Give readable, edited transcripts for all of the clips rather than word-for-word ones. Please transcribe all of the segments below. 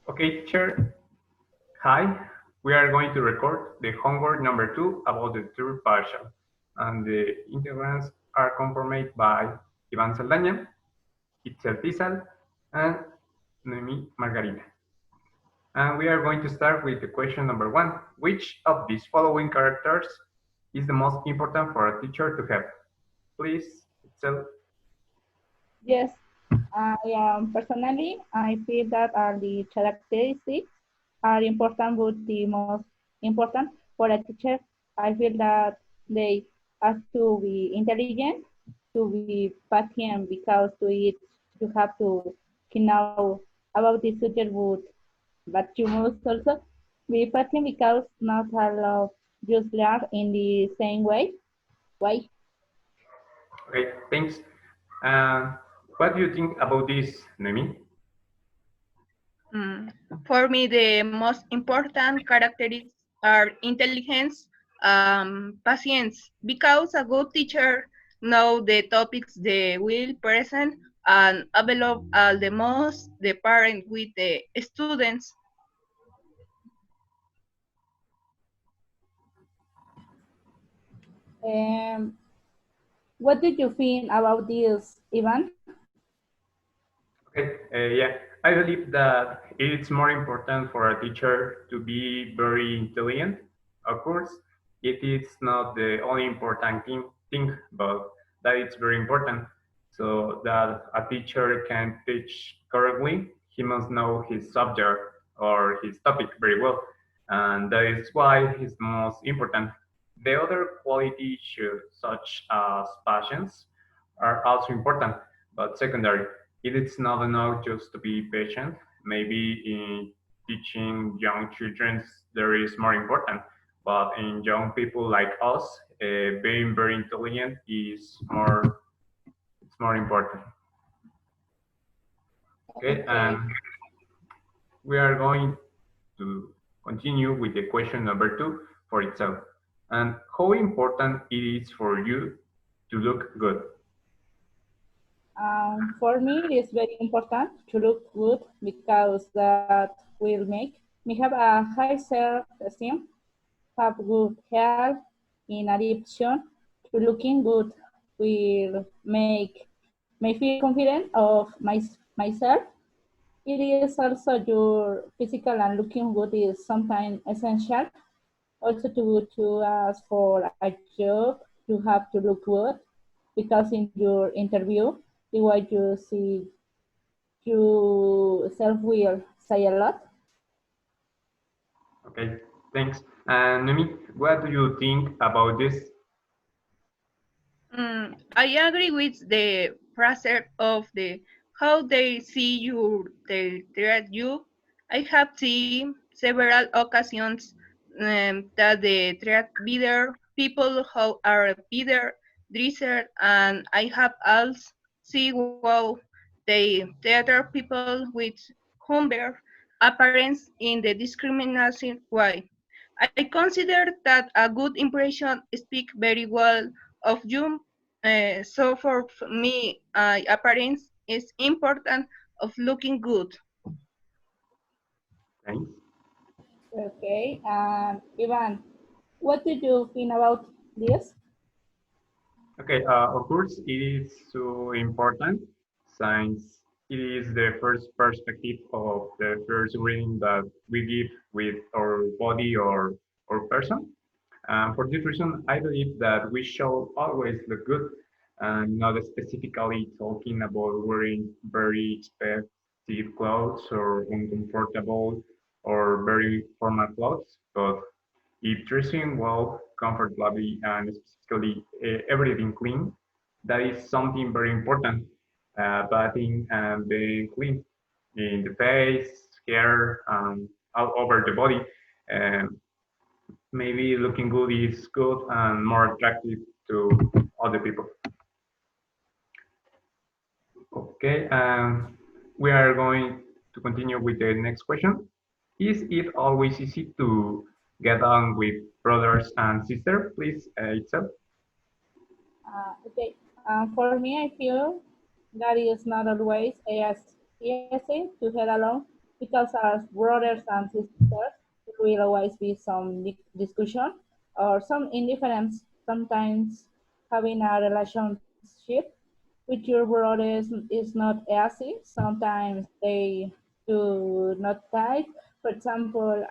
Okay, teacher. Hi. We are going to record the homework number 2 about the third partial. And the integrants are confirmed by Iván Saldaña, Itzel Tizatl, and Nohemí Margarita. And we are going to start with the question number 1. Which of these following characters is the most important for a teacher to have? Please, Itzel. Yes, personally, I feel that the characteristics are important, but the most important for a teacher, I feel that they have to be intelligent, to be patient, because to it you have to know about the subject, but you must also be patient because not all of just learn in the same way. Why? Okay, thanks. Uh, what do you think about this, Nohemí? For me, the most important characteristics are intelligence, patience, because a good teacher know the topics they will present and develop the most the parent with the students. What did you think about this, Ivan? Okay, yeah, I believe that it's more important for a teacher to be very intelligent. Of course, it is not the only important thing, but that it's very important. So that a teacher can teach correctly, he must know his subject or his topic very well. And that is why it's most important. The other qualities, such as patience, are also important, but secondary. It is not enough just to be patient. Maybe in teaching young children, there is more important. But in young people like us, being very intelligent is more. It's more important. Okay, and we are going to continue with the question number 2 for itself. And how important it is for you to look good? For me, it is very important to look good because that will make me have a high self-esteem, have good health. In addition to looking good, will make me feel confident of myself. It is also your physical and looking good is sometimes essential. Also to ask for a job, you have to look good because in your interview, the way you see yourself will say a lot. Okay, thanks. And Nohemí, what do you think about this? I agree with the phrase of the how they see you, they treat you. I have seen several occasions that they treat better people who are better dressed, and I have also seen how they theater people with humble appearance in the discrimination way. I consider that a good impression speaks very well of you. So for me, appearance is important of looking good. Thanks. Okay, and Ivan, what do you think about this? Okay, of course, it is so important since it is the first perspective of the first reading that we give with our body or person. For this reason, I believe that we should always look good and not specifically talking about wearing very expensive clothes or uncomfortable or very formal clothes, but if dressing well, comfortably, and specifically everything clean, that is something very important. Bathing and being clean in the face, hair, all over the body. Um, Maybe looking good is good and more attractive to other people. Okay, we are going to continue with the next question. Is it always easy to get on with brothers and sisters? Please, Itzel. Okay, for me, I feel that is not always as easy to get along because as brothers and sisters, there will always be some discussion or some indifference. Sometimes having a relationship with your brothers is not easy. Sometimes they do not tight. For example,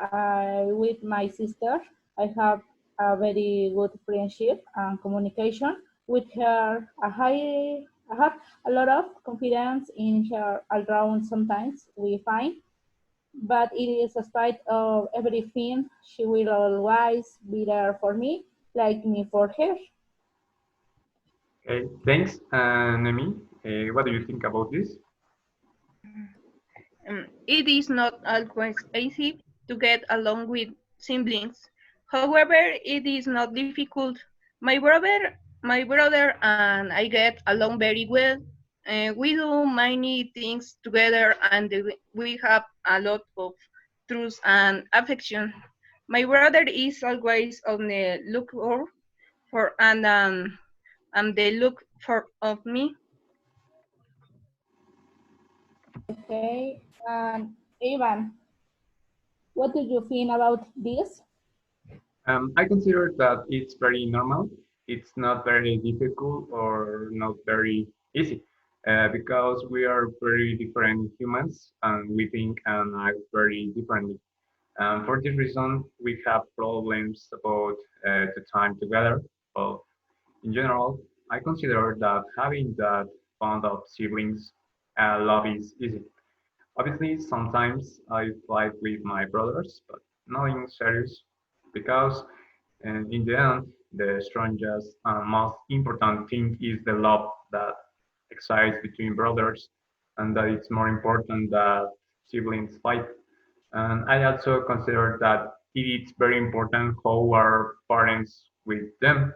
with my sister, I have a very good friendship and communication with her. I have a lot of confidence in her around sometimes we find, but it is spite of everything, she will always be there for me, like me for her. Okay, thanks, Nohemí. What do you think about this? It is not always easy to get along with siblings. However, it is not difficult. My brother and I get along very well. We do many things together, and we have a lot of trust and affection. My brother is always on the lookout for and the look for of me. Okay, and Ivan, what do you think about this? I consider that it's very normal. It's not very difficult or not very easy because we are very different humans and we think and act very differently. For this reason, we have problems about the time together. But in general, I consider that having that bond of siblings love is easy. Obviously, sometimes I fight with my brothers, but nothing serious because in the end, the strongest and most important thing is the love that exists between brothers, and that it's more important that siblings fight. And I also consider that it's very important how our parents with them,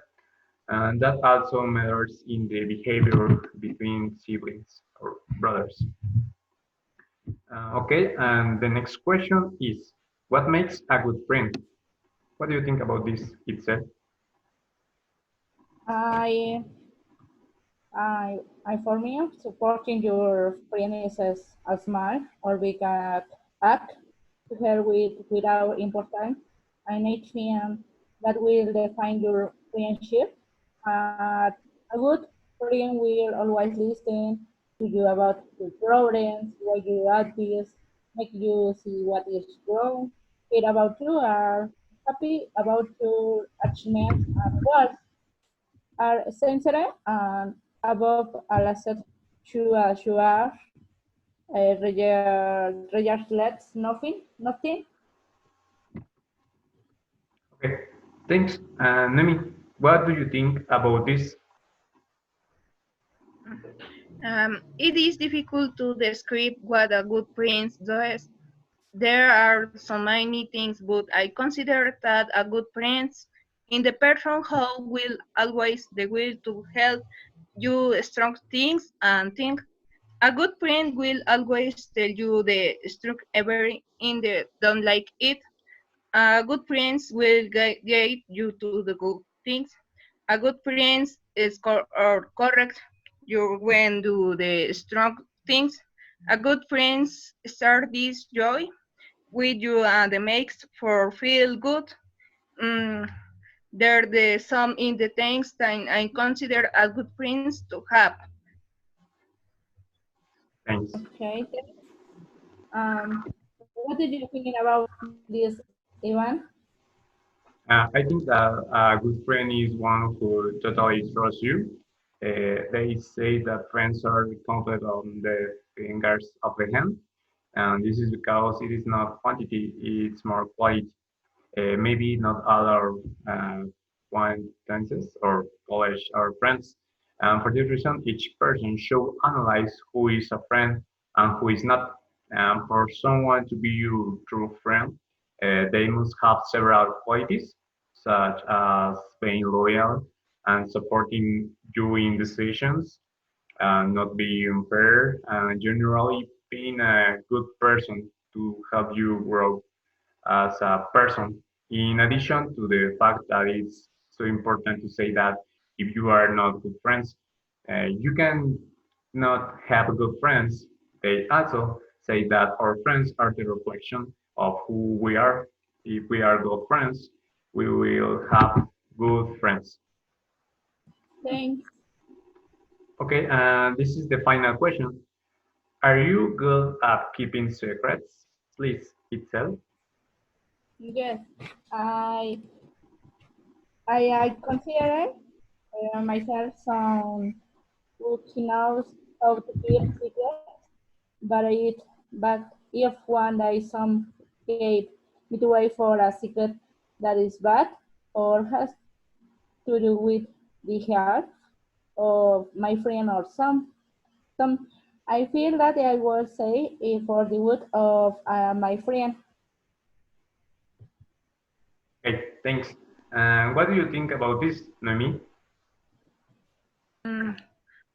and that also matters in the behavior between siblings or brothers. Okay, and the next question is, what makes a good friend? What do you think about this, Itzel? I, for me, supporting your friend is a smile or big act to her without importance. And I think that will define your friendship. A good friend will always listen to you about your problems, what your advice, make you see what is wrong, care about you, are happy about your achievements and goals, are sincere and above all else sure regardless nothing. Okay, thanks. Nemi, what do you think about this? It is difficult to describe what a good prince does. There are so many things, but I consider that a good prince in the person who will always the will to help you strong things and think. A good friend will always tell you the strong every in the don't like it. A good friend will guide you to the good things. A good friend is or correct you when do the strong things. A good friend start this joy with you and makes for feel good. Mm, they're the some in the things that I consider a good friends to have. Thanks. Okay, what did you think about this, Ivan? I think that a good friend is one who totally trusts you. They say that friends are counted on the fingers of the hand, and this is because it is not quantity, it's more quality. Maybe not all our acquaintances or college or friends. For this reason, each person should analyze who is a friend and who is not. For someone to be your true friend, they must have several qualities, such as being loyal and supporting you in decisions, not being unfair, and generally being a good person to help you grow as a person. In addition to the fact that it's so important to say that if you are not good friends, you can not have good friends. They also say that our friends are the reflection of who we are. If we are good friends, we will have good friends. Thanks. Okay, and this is the final question. Are you good at keeping secrets? Please, Itzel. Yes, I I consider myself someone who knows how to keep secrets, but if one day some gave me to wait for a secret that is bad or has to do with the health of my friend or some I feel that I will say it for the good of my friend. Okay, thanks. And what do you think about this, Nohemí? Mm,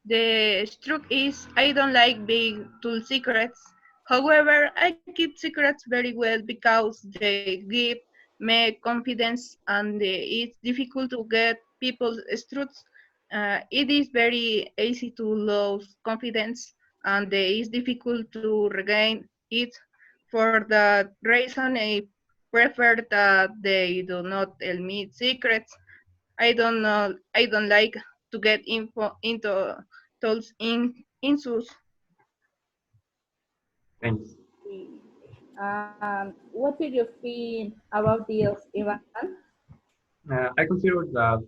The truth is, I don't like being told secrets. However, I keep secrets very well because they give me confidence and it's difficult to get people's truths. It is very easy to lose confidence and it's difficult to regain it. For that reason, I prefer that they do not tell me secrets. I don't know. I don't like to get info into tools in Thanks. What do you feel about this, Ivan? I consider that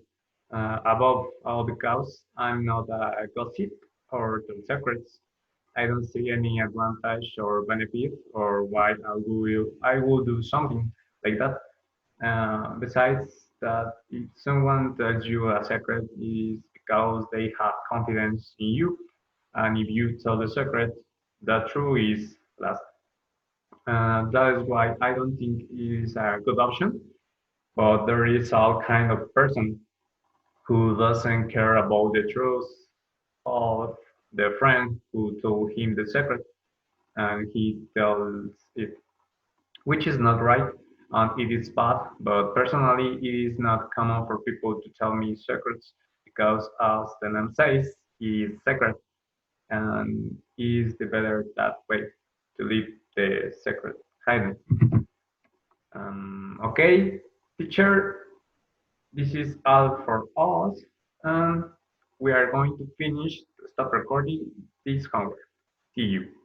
above all because I'm not a gossip or tell secrets. I don't see any advantage or benefit or why I will do something like that. Besides that, if someone tells you a secret, is because they have confidence in you, and if you tell the secret, the truth is last. That is why I don't think it is a good option. But there is all kind of person who doesn't care about the truth of the friend who told him the secret, and he tells it, which is not right and it is bad. But personally, it is not common for people to tell me secrets because, as the name says, it is secret and is the better that way to leave the secret hidden. Okay, teacher, this is all for us, and we are going to finish, stop recording this homework. See you.